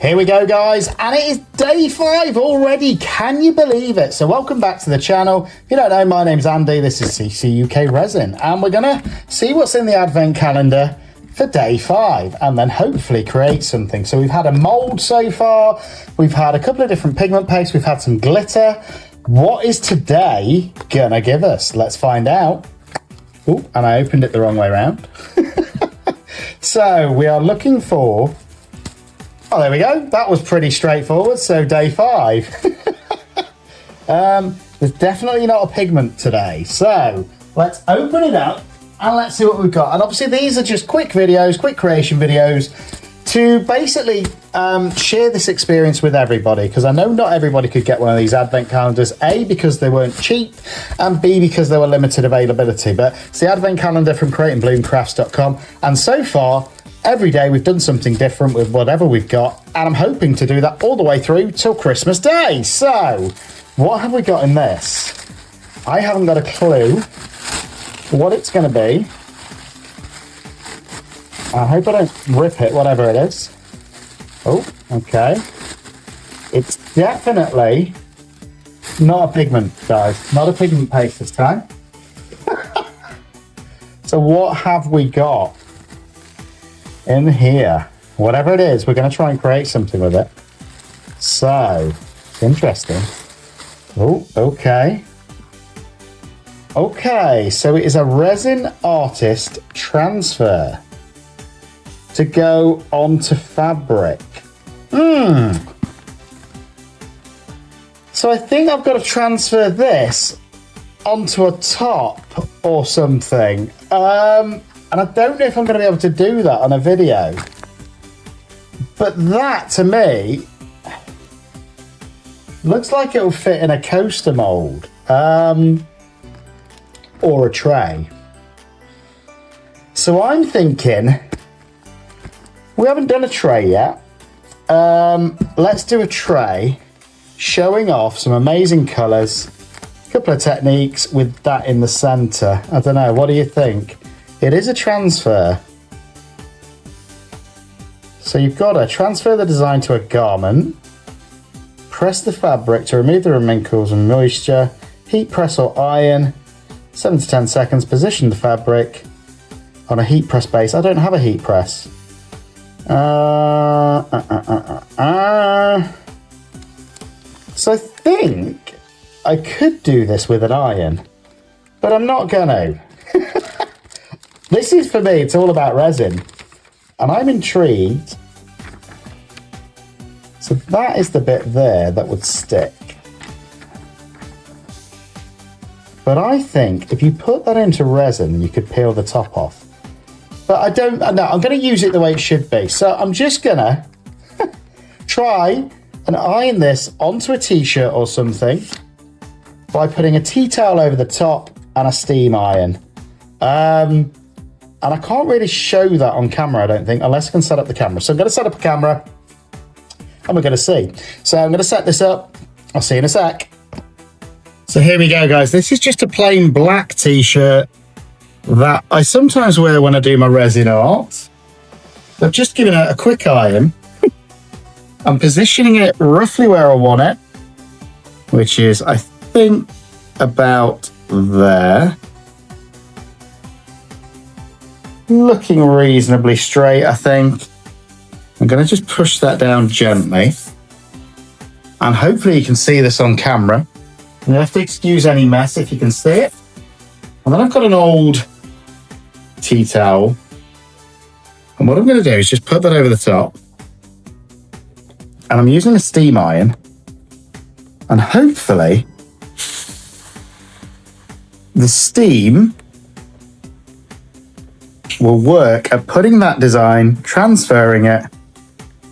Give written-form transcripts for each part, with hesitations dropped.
Here we go, guys, and it is day 5 already. Can you believe it? So welcome back to the channel. If you don't know, my name's Andy. This is CCUK Resin, and we're gonna see what's in the advent calendar for day 5 and then hopefully create something. So we've had a mold so far, we've had a couple of different pigment pastes, we've had some glitter. What is today gonna give us? Let's find out. Oh, and I opened it the wrong way around. So we are looking for, oh, there we go. That was pretty straightforward. So day 5. There's definitely not a pigment today. So let's open it up and let's see what we've got. And obviously these are just quick videos, quick creation videos to basically share this experience with everybody, because I know not everybody could get one of these advent calendars, A, because they weren't cheap, and B, because they were limited availability. But it's the advent calendar from createandbloomcrafts.com, and so far every day we've done something different with whatever we've got, and I'm hoping to do that all the way through till Christmas Day. So what have we got in this? I haven't got a clue what it's going to be. I hope I don't rip it, whatever it is. Oh, okay. It's definitely not a pigment, guys. Not a pigment paste this time. So what have we got in here? Whatever it is, we're going to try and create something with it. So, interesting. Oh, okay. Okay, so it is a Resin Artist Transfer to go onto fabric. So I think I've got to transfer this onto a top or something. And I don't know if I'm going to be able to do that on a video. But that, to me, looks like it'll fit in a coaster mould. Or a tray. So I'm thinking, we haven't done a tray yet. Let's do a tray showing off some amazing colours, a couple of techniques with that in the centre. I don't know, what do you think? It is a transfer. So you've got to transfer the design to a garment, press the fabric to remove the wrinkles and moisture, heat press or iron, 7 to 10 seconds, position the fabric on a heat press base. I don't have a heat press. So I think I could do this with an iron, but I'm not gonna. This is, for me, it's all about resin, and I'm intrigued. So that is the bit there that would stick. But I think if you put that into resin, you could peel the top off. But I don't, no, I'm going to use it the way it should be. So I'm just going to try and iron this onto a t-shirt or something by putting a tea towel over the top and a steam iron. And I can't really show that on camera, I don't think, unless I can set up the camera. So I'm going to set up a camera and we're going to see. So I'm going to set this up. I'll see you in a sec. So here we go, guys. This is just a plain black t-shirt that I sometimes wear when I do my resin art. I've just given it a quick iron. I'm positioning it roughly where I want it, which is, I think, about there. Looking reasonably straight, I think. I'm going to just push that down gently. And hopefully you can see this on camera. You have to excuse any mess if you can see it. And then I've got an old tea towel. And what I'm going to do is just put that over the top. And I'm using a steam iron. And hopefully the steam will work at putting that design, transferring it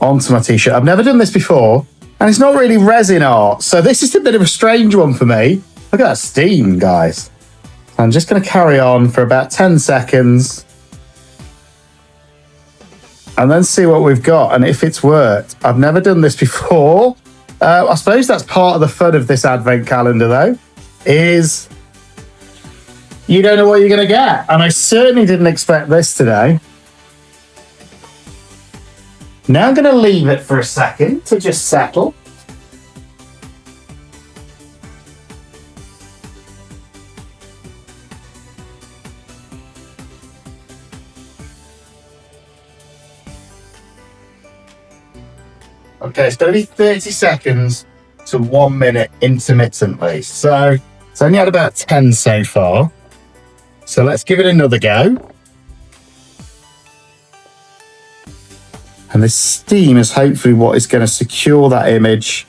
onto my t-shirt. I've never done this before. And it's not really resin art, so this is a bit of a strange one for me. Look at that steam, guys. I'm just going to carry on for about 10 seconds and then see what we've got and if it's worked. I've never done this before. I suppose that's part of the fun of this advent calendar, though, is you don't know what you're going to get. And I certainly didn't expect this today. Now I'm going to leave it for a second to just settle. Okay, it's going to be 30 seconds to 1 minute intermittently. So it's only had about 10 so far. So let's give it another go. And this steam is hopefully what is going to secure that image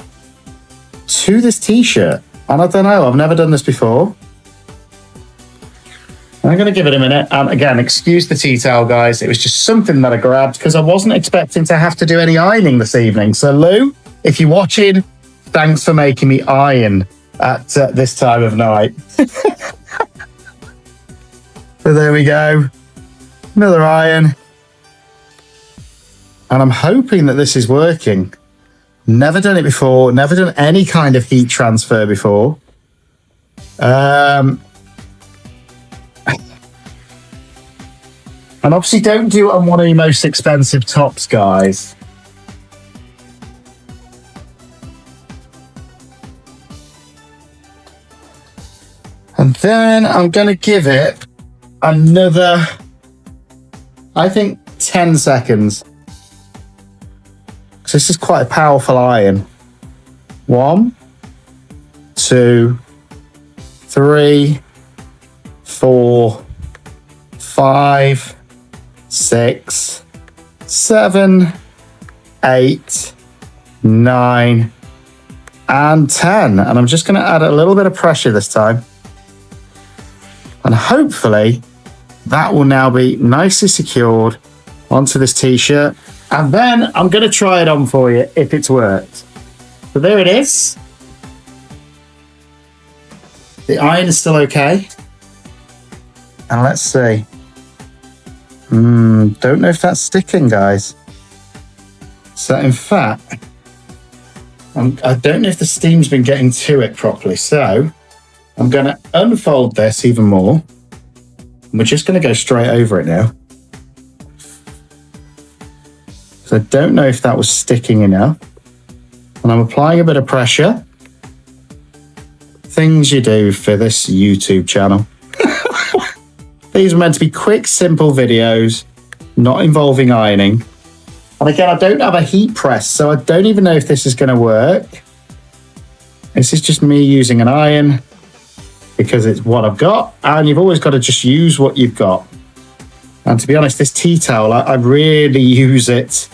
to this t-shirt. And I don't know, I've never done this before. I'm going to give it a minute. Again, excuse the tea towel, guys. It was just something that I grabbed because I wasn't expecting to have to do any ironing this evening. So, Lou, if you're watching, thanks for making me iron at this time of night. So there we go. Another iron. And I'm hoping that this is working. Never done it before. Never done any kind of heat transfer before. And obviously don't do it on one of your most expensive tops, guys. And then I'm going to give it another, I think, 10 seconds. So this is quite a powerful iron. 1, 2, 3, 4, 5, 6, 7, 8, 9, and 10. And I'm just going to add a little bit of pressure this time. And hopefully that will now be nicely secured onto this t-shirt. And then I'm going to try it on for you if it's worked. So there it is. The iron is still okay. And let's see. Don't know if that's sticking, guys. So in fact, I don't know if the steam's been getting to it properly. So I'm going to unfold this even more. And we're just going to go straight over it now. So I don't know if that was sticking enough. And I'm applying a bit of pressure. Things you do for this YouTube channel. These are meant to be quick, simple videos, not involving ironing. And again, I don't have a heat press, so I don't even know if this is going to work. This is just me using an iron because it's what I've got. And you've always got to just use what you've got. And to be honest, this tea towel, I really use it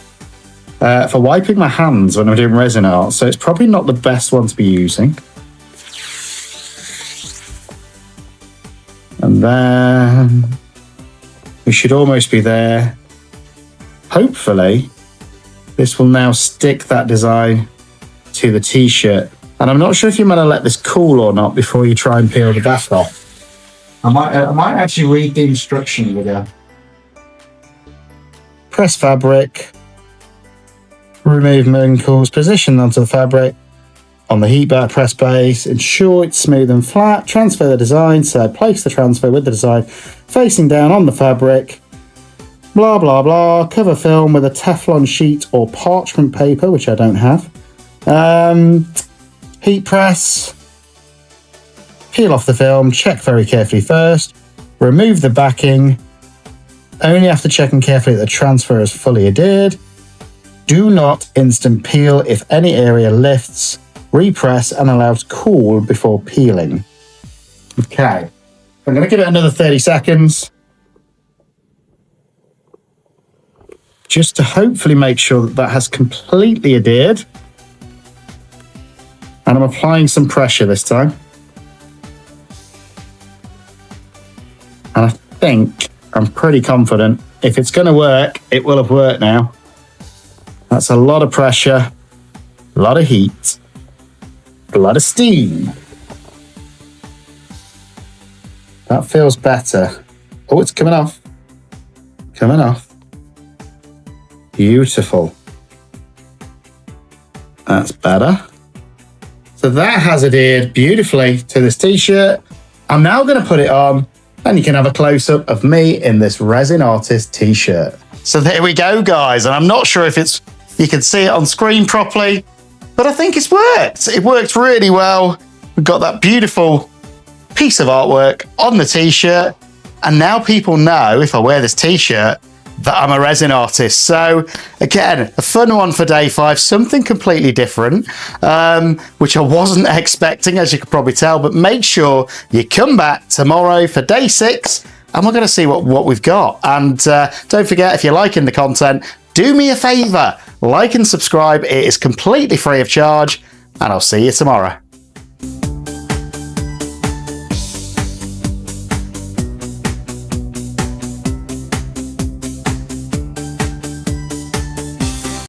for wiping my hands when I'm doing resin art. So it's probably not the best one to be using. And then we should almost be there. Hopefully, this will now stick that design to the t-shirt. And I'm not sure if you're going to let this cool or not before you try and peel the back off. I might actually read the instruction video. Press fabric. Remove wrinkles. Position onto the fabric. On the heat back press base, ensure it's smooth and flat. Transfer the design, so place the transfer with the design facing down on the fabric. Blah, blah, blah. Cover film with a Teflon sheet or parchment paper, which I don't have. Heat press. Peel off the film, check very carefully first. Remove the backing. Only after checking carefully that the transfer is fully adhered. Do not instant peel if any area lifts. Repress and allow to cool before peeling. Okay, I'm going to give it another 30 seconds. Just to hopefully make sure that that has completely adhered. And I'm applying some pressure this time. And I think I'm pretty confident if it's going to work, it will have worked now. That's a lot of pressure, a lot of heat. A lot of steam. That feels better. Oh, it's coming off. Coming off. Beautiful. That's better. So that has adhered beautifully to this t-shirt. I'm now going to put it on and you can have a close-up of me in this Resin Artist t-shirt. So there we go, guys. And I'm not sure if it's you can see it on screen properly, but I think it's worked. It worked really well. We've got that beautiful piece of artwork on the t-shirt, and now people know if I wear this t-shirt that I'm a resin artist. So again, a fun one for day 5, something completely different, which I wasn't expecting, as you could probably tell. But make sure you come back tomorrow for day 6, and we're going to see what we've got. And don't forget, if you're liking the content, do me a favor, like and subscribe. It is completely free of charge, and I'll see you tomorrow.